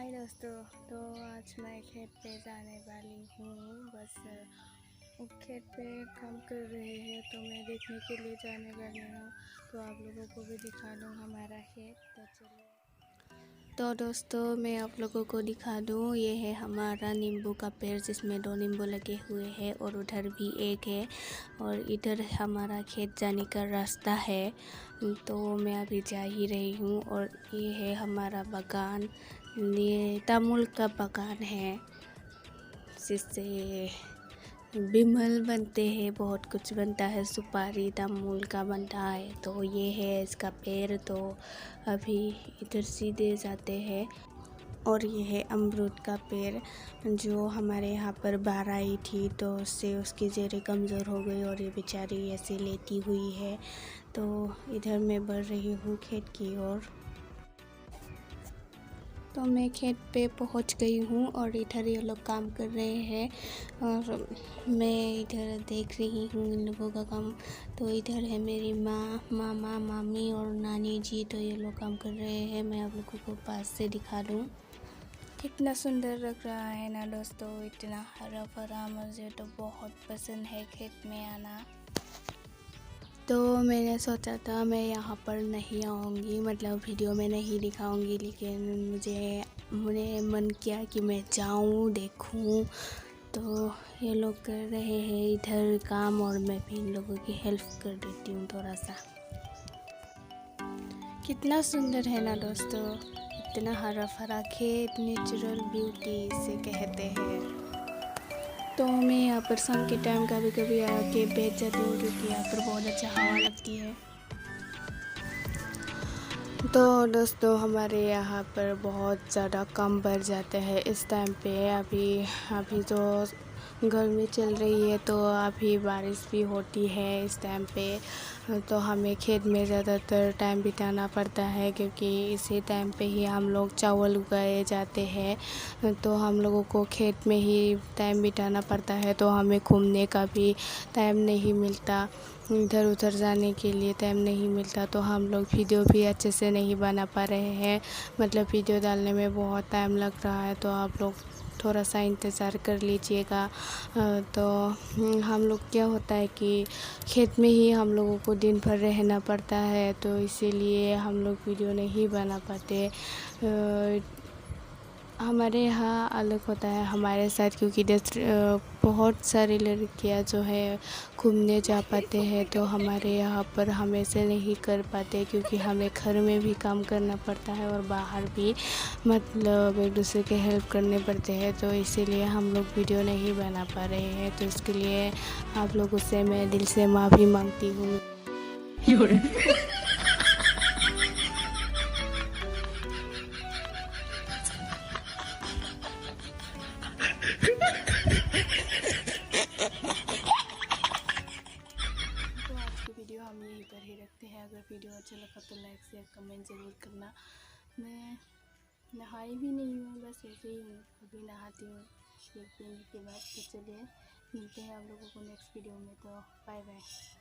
हाय दोस्तों। तो आज मैं खेत पे जाने वाली हूँ। बस वो खेत पे काम कर रहे हैं तो मैं देखने के लिए जाने वाली हूँ। तो आप लोगों को भी दिखा दूँ हमारा खेत। तो चलिए। तो दोस्तों मैं आप लोगों को दिखा दूँ, ये है हमारा नींबू का पेड़ जिसमें 2 नींबू लगे हुए हैं और उधर भी एक है और इधर हमारा खेत जाने का रास्ता है। तो मैं अभी जा ही रही हूँ और ये है हमारा बागान। ये तामुल का बागान है जिससे बिमल बनते हैं, बहुत कुछ बनता है, सुपारी तामुल का बनता है। तो ये है इसका पेड़। तो अभी इधर सीधे जाते हैं और ये है अमरूद का पेड़ जो हमारे यहाँ पर बाढ़ आई थी तो उससे उसकी जड़ें कमज़ोर हो गई और ये बेचारी ऐसे लेटी हुई है। तो इधर मैं बढ़ रही हूँ खेत की ओर। तो मैं खेत पे पहुंच गई हूँ और इधर ये लोग काम कर रहे हैं और मैं इधर देख रही हूँ इन लोगों का काम। तो इधर है मेरी माँ, मामा, मामी और नानी जी। तो ये लोग काम कर रहे हैं। मैं आप लोगों को पास से दिखा दूँ। कितना सुंदर लग रहा है ना दोस्तों, इतना हरा भरा। मुझे तो बहुत पसंद है खेत में आना। तो मैंने सोचा था मैं यहाँ पर नहीं आऊँगी, मतलब वीडियो में नहीं दिखाऊँगी, लेकिन मुझे मन किया कि मैं जाऊँ देखूँ। तो ये लोग कर रहे हैं इधर काम और मैं भी इन लोगों की हेल्प कर देती हूँ थोड़ा सा। कितना सुंदर है ना दोस्तों, इतना हरा भरा खेत, नेचुरल ब्यूटी इसे कहते हैं। तो मैं यहाँ पर शाम के टाइम कभी कभी आके बैठ जाती हूँ क्योंकि यहाँ पर बहुत अच्छा हवा लगती है। तो दोस्तों हमारे यहाँ पर बहुत ज़्यादा काम बढ़ जाते हैं इस टाइम पे। अभी तो गर्मी चल रही है तो अभी बारिश भी होती है इस टाइम पे। तो हमें खेत में ज़्यादातर टाइम बिताना पड़ता है क्योंकि इसी टाइम पे ही हम लोग चावल उगाए जाते हैं। तो हम लोगों को खेत में ही टाइम बिताना पड़ता है, तो हमें घूमने का भी टाइम नहीं मिलता, इधर उधर जाने के लिए टाइम नहीं मिलता। तो हम लोग वीडियो भी अच्छे से नहीं बना पा रहे हैं, मतलब वीडियो डालने में बहुत टाइम लग रहा है। तो आप लोग थोड़ा सा इंतज़ार कर लीजिएगा। तो हम लोग क्या होता है कि खेत में ही हम लोगों को दिन भर रहना पड़ता है, तो इसीलिए हम लोग वीडियो नहीं बना पाते। हमारे यहाँ अलग होता है हमारे साथ, क्योंकि बहुत सारी लड़कियाँ जो है घूमने जा पाते हैं, तो हमारे यहाँ पर हम ऐसे नहीं कर पाते क्योंकि हमें घर में भी काम करना पड़ता है और बाहर भी, मतलब एक दूसरे के हेल्प करने पड़ते हैं। तो इसीलिए हम लोग वीडियो नहीं बना पा रहे हैं। तो इसके लिए आप लोगों से मैं दिल से माफ़ी मांगती हूँ। तो आज की वीडियो हम यहीं पर ही रखते हैं। अगर वीडियो अच्छा लगा तो लाइक शेयर कमेंट ज़रूर करना। मैं नहाई भी नहीं हूँ, बस ऐसे ही हूँ, अभी नहाती हूँ शेक पीने के बाद। तो चलिए मिलते हैं आप लोगों को नेक्स्ट वीडियो में। तो बाय बाय।